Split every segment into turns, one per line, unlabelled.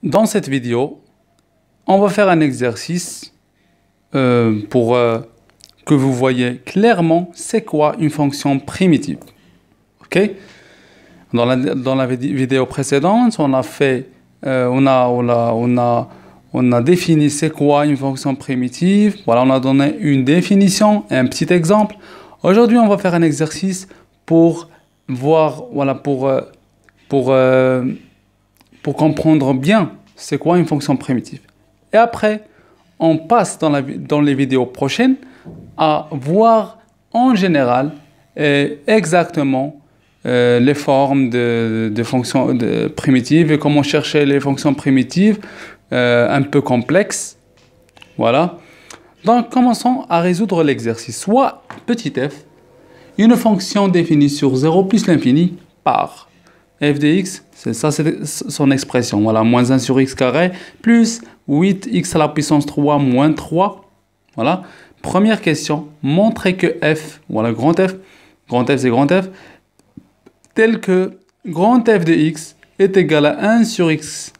Dans cette vidéo, on va faire un exercice pour que vous voyez clairement c'est quoi une fonction primitive. Ok? Dans la vidéo précédente, on a défini c'est quoi une fonction primitive. Voilà, on a donné une définition et un petit exemple. Aujourd'hui, on va faire un exercice pour voir, voilà, pour comprendre bien c'est quoi une fonction primitive. Et après, on passe dans les vidéos prochaines à voir en général exactement les formes de fonctions primitives et comment chercher les fonctions primitives un peu complexes. Voilà. Donc, commençons à résoudre l'exercice. Soit petit f, une fonction définie sur 0 plus l'infini par f de x, c'est son expression. Voilà, moins 1 sur x carré plus 8x à la puissance 3 moins 3. Voilà. Première question, montrer que f, voilà, grand F c'est grand F, tel que grand F de x est égal à 1 sur x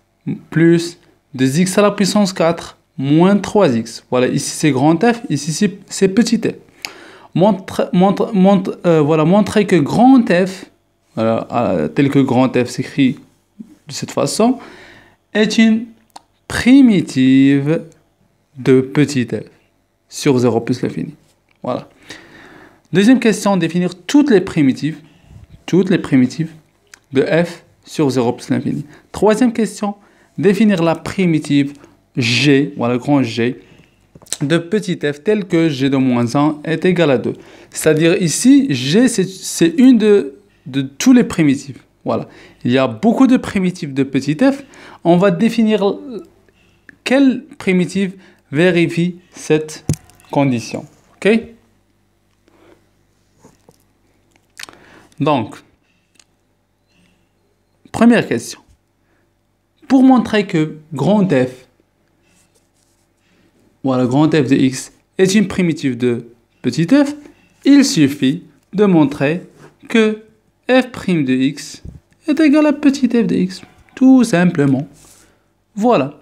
plus 2x à la puissance 4 moins 3x. Voilà, ici c'est grand F, ici c'est petit f. Montrer que grand F, voilà, tel que grand F s'écrit de cette façon, est une primitive de petit f sur 0 plus l'infini. Voilà. Deuxième question, définir toutes les primitives de f sur 0 plus l'infini. Troisième question, définir la primitive g, voilà, grand G, de petit f tel que g de moins 1 est égal à 2. C'est-à-dire ici, g c'est une de tous les primitives. Voilà. Il y a beaucoup de primitives de petit f. On va définir quelle primitive vérifie cette condition. OK? Donc, première question. Pour montrer que grand f, voilà, grand f de x est une primitive de petit f, il suffit de montrer que f' de x est égal à petit f de x. Tout simplement. Voilà.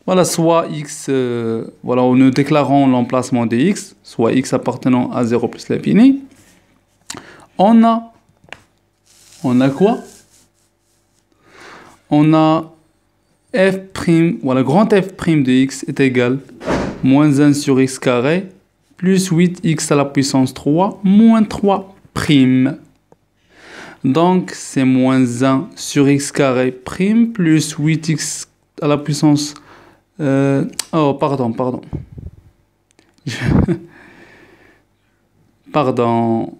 Voilà, soit x, voilà, en nous déclarant l'emplacement de x, soit x appartenant à 0 plus l'infini. On a quoi? On a f', voilà, grand f' de x est égal à moins 1 sur x carré plus 8x à la puissance 3 moins 3 prime. Donc, c'est moins 1 sur x carré prime plus 8x à la puissance... oh, pardon. Pardon.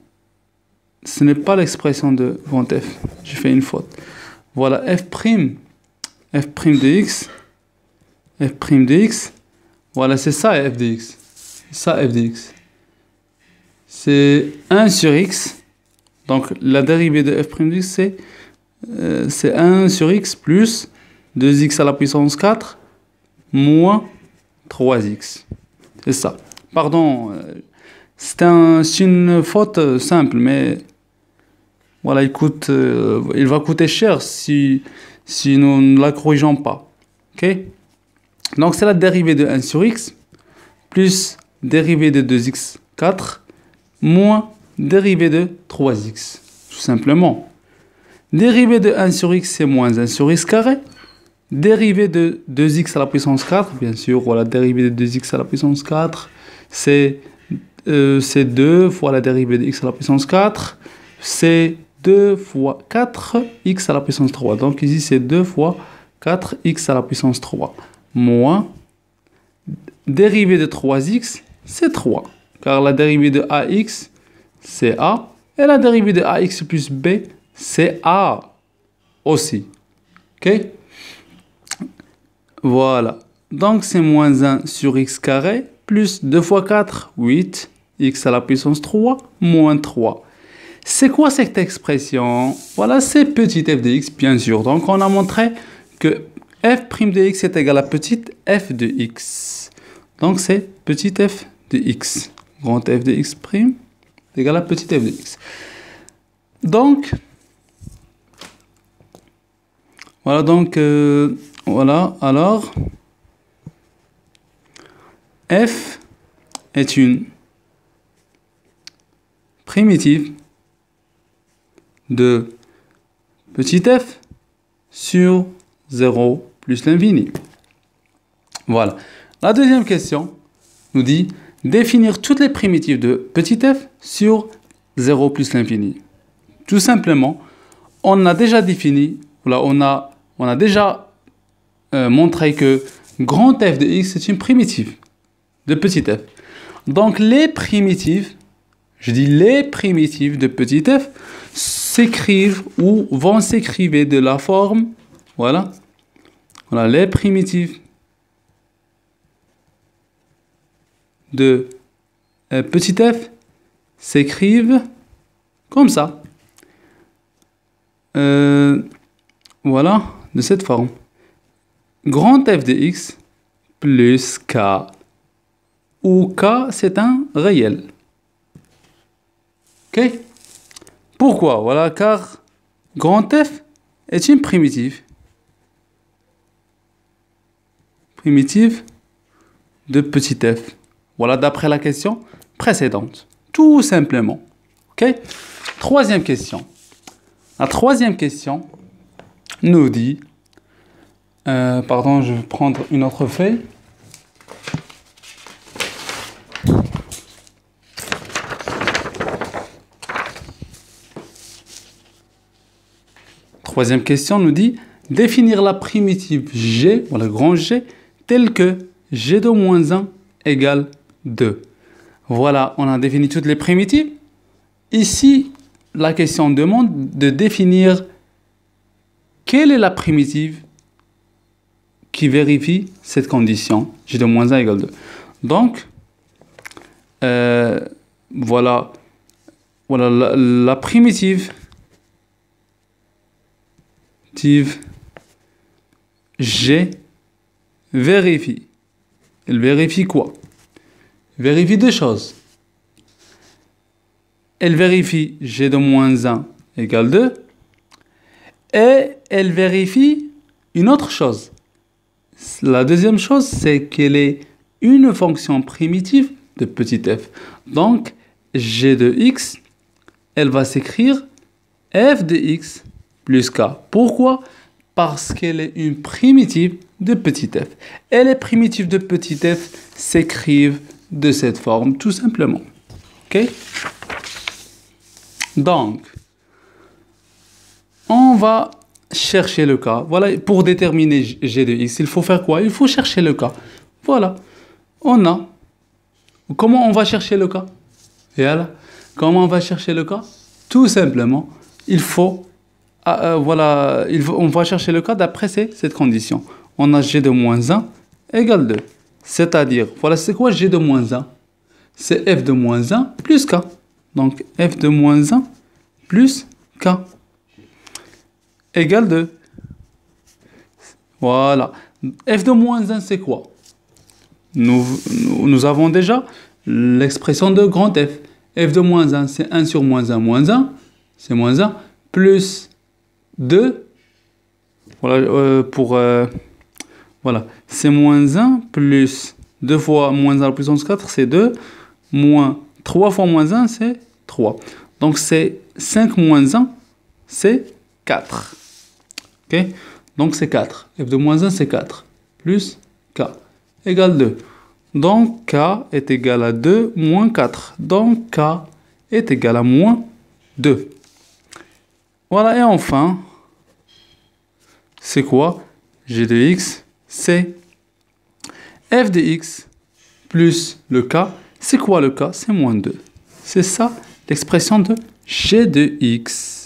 Ce n'est pas l'expression de grand f. J'ai fait une faute. Voilà, f' de x. Voilà, c'est ça f de x. C'est 1 sur x. Donc, la dérivée de f' de x, c'est 1 sur x plus 2x à la puissance 4 moins 3x. C'est ça. Pardon, c'est une faute simple, mais voilà, il va coûter cher si nous ne la corrigeons pas. Ok? Donc, c'est la dérivée de 1 sur x plus dérivée de 2x 4 moins dérivée de 3x. Tout simplement. Dérivée de 1 sur x, c'est moins 1 sur x carré. Dérivée de 2x à la puissance 4, bien sûr, voilà, dérivée de 2x à la puissance 4, c'est 2 fois la dérivée de x à la puissance 4, c'est 2 fois 4x à la puissance 3. Donc ici, c'est 2 fois 4x à la puissance 3. Moins dérivée de 3x, c'est 3. Car la dérivée de ax, c'est a. Et la dérivée de ax plus b, c'est a aussi. OK? Voilà. Donc, c'est moins 1 sur x carré plus 2 fois 4, 8, x à la puissance 3, moins 3. C'est quoi cette expression? Voilà, c'est petit f de x, bien sûr. Donc, on a montré que f' de x est égal à petit f de x. Donc, c'est petit f de x. Grand f de x' est égal à petit f de x. Donc, voilà, donc, voilà, alors, f est une primitive de petit f sur 0 plus l'infini. Voilà. La deuxième question nous dit définir toutes les primitives de petit f sur 0 plus l'infini. Tout simplement, on a déjà défini, voilà, on a déjà montré que grand f de x est une primitive de petit f. Donc les primitives, je dis les primitives de petit f, s'écrivent ou vont s'écrire de la forme, voilà, voilà, les primitives de petit f s'écrivent comme ça. Voilà, de cette forme. Grand f de x plus k, où k c'est un réel. Ok? Pourquoi? Voilà, car grand f est une primitive. Primitive de petit f. Voilà, d'après la question précédente. Tout simplement. Ok? Troisième question. La troisième question nous dit... pardon, je vais prendre une autre feuille. Troisième question nous dit définir la primitive g, voilà, grand G, telle que g de moins 1 égale 2. Voilà, on a défini toutes les primitives. Ici, la question demande de définir quelle est la primitive qui vérifie cette condition, g de moins 1 égale 2. Donc, voilà, la primitive g vérifie. Elle vérifie quoi? Vérifie deux choses. Elle vérifie g de moins 1 égale 2 et elle vérifie une autre chose. La deuxième chose, c'est qu'elle est une fonction primitive de petit f. Donc, g de x, elle va s'écrire f de x plus k. Pourquoi? Parce qu'elle est une primitive de petit f. Et les primitives de petit f s'écrivent de cette forme, tout simplement. Ok? Donc, on va chercher le cas. Voilà, pour déterminer g de x, il faut faire quoi? Il faut chercher le cas. Voilà, on a. Comment on va chercher le cas? Voilà, comment on va chercher le cas? Tout simplement, il faut... voilà, on va chercher le cas d'après cette condition. On a g de moins 1 égale 2. C'est-à-dire, voilà, c'est quoi g de moins 1? C'est f de moins 1 plus k. Donc, f de moins 1 plus k égale 2. Voilà. F de moins 1, c'est quoi? Nous avons déjà l'expression de grand F. F de moins 1, c'est 1 sur moins 1, c'est moins 1, plus 2. Voilà, voilà. C'est moins 1 plus 2 fois moins 1 à la puissance 4, c'est 2. Moins 3 fois moins 1, c'est 3. Donc, c'est 5 moins 1, c'est 4. Ok? Donc, c'est 4. F de moins 1, c'est 4. Plus K égale 2. Donc, K est égal à 2 moins 4. Donc, K est égal à moins 2. Voilà, et enfin, c'est quoi? G de x, c'est f de x plus le k. C'est quoi le k? C'est moins 2. C'est ça l'expression de g de x.